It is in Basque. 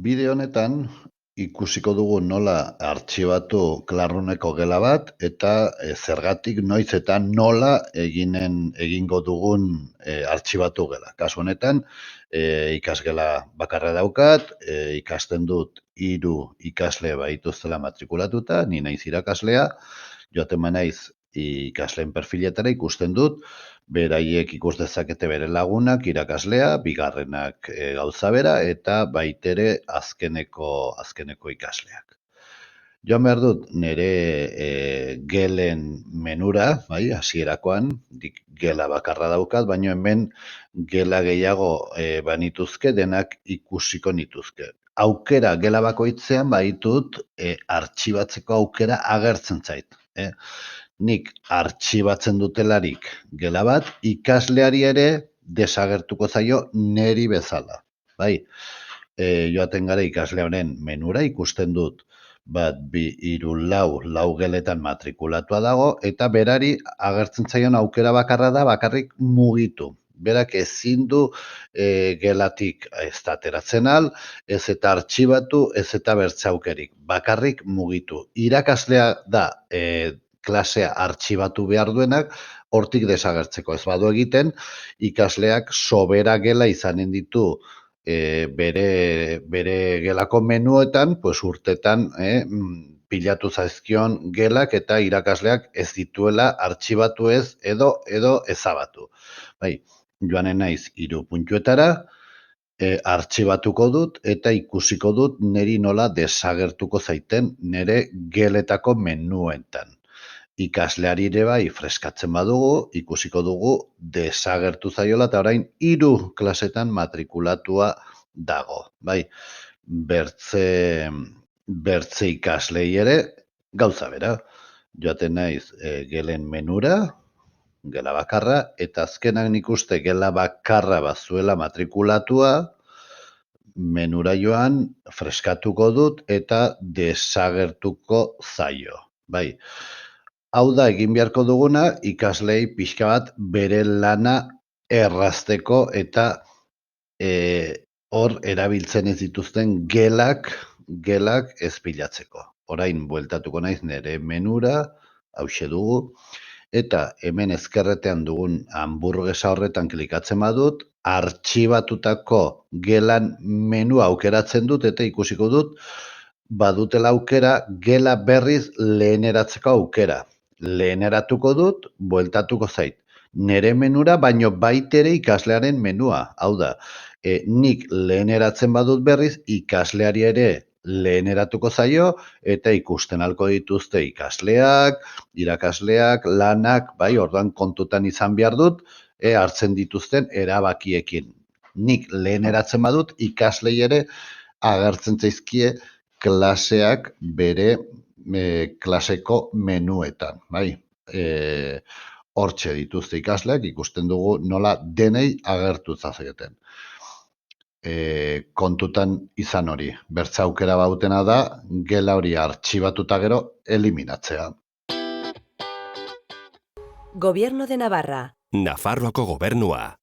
Bideo honetan ikusiko dugu nola artxibatu Klarruneko gela bat eta zergatik noiz eta nola egingo dugun artxibatu gela. Kasu honetan ikasgela bakarra daukat, ikasten dut 3 ikasle baituztela matrikulatuta, ni naiz irakaslea, joaten naiz ikasleen perfiletara ikusten dut, beraiek ikus dezakete bere lagunak, irakaslea, bigarrenak gauza bera, eta baitere azkeneko ikasleak. Joan behar dut nire gelen menura, bai, hasierakoan, gela bakarra daukat, baina hemen gela gehiago banituzke, denak ikusiko nituzke. Aukera gela bakoitzean baitut artxibatzeko aukera agertzen zait. Nik artxibatzen dutelarik gela bat, ikasleari ere desagertuko zaio neri bezala. Bai, joaten gara ikaslearen menura ikusten dut, 1, 2, 3, 4 geletan matrikulatua dago, eta berari agertzen zaion aukera bakarra da bakarrik mugitu. Berak ezin du gelatik ez da ateratzen al, ez eta artxibatu, ez eta bertze aukerik. Bakarrik mugitu. Irakaslea da klasea artxibatu behar duenak, hortik desagertzeko ez badu egiten, ikasleak sobera gela izanen ditu bere gelako menuetan, urtetan pilatu zaizkion gelak eta irakasleak ez dituela artxibatu ez edo ezabatu. Bai, joanen naiz 3 puntuetara, artxibatuko dut eta ikusiko dut neri nola desagertuko zaiten nire geletako menuetan. Ikasleari ere bai freskatzen badugu, ikusiko dugu desagertu zaiola eta orain 3 klasetan matrikulatua dago. Bai, bertze ikaslei ere gauza bera. Joaten naiz gelen menura, gela bakarra, eta azkenak nik uste gela bakarra bazuela matrikulatua, menura joan freskatuko dut eta desagertuko zaio. Bai, hau da egin beharko duguna ikaslei pixka bat bere lana errazteko eta hor erabiltzen ez dituzten gelak ez pilatzeko. Orain bueltatuko naiz nire menura, hauxe dugu, eta hemen ezkerretean dugun hamburguesa horretan klikatzen badut, artxibatutako gelan menua aukeratzen dut eta ikusiko dut badutela aukera gela berriz leheneratzeko aukera. Leheneratuko dut, bueltatuko zait. Nere menura, baino baitere ikaslearen menua. Hau da, nik leheneratzen badut berriz, ikasleari ere leheneratuko zaio, eta ikusten halko dituzte ikasleak, irakasleak, lanak, bai, orduan kontutan izan behar dut, hartzen dituzten erabakiekin. Nik leheneratzen badut, ikaslei ere agertzen zaizkie klaseak bere klaseko menuetan, bai. Hortxe dituzte ikasleak, ikusten dugu nola denei agertu zazieten. Kontutan izan hori, bertze aukera bautena da, gela hori artxibatuta gero eliminatzea. Gobierno de Navarra. Nafarroako gobernua.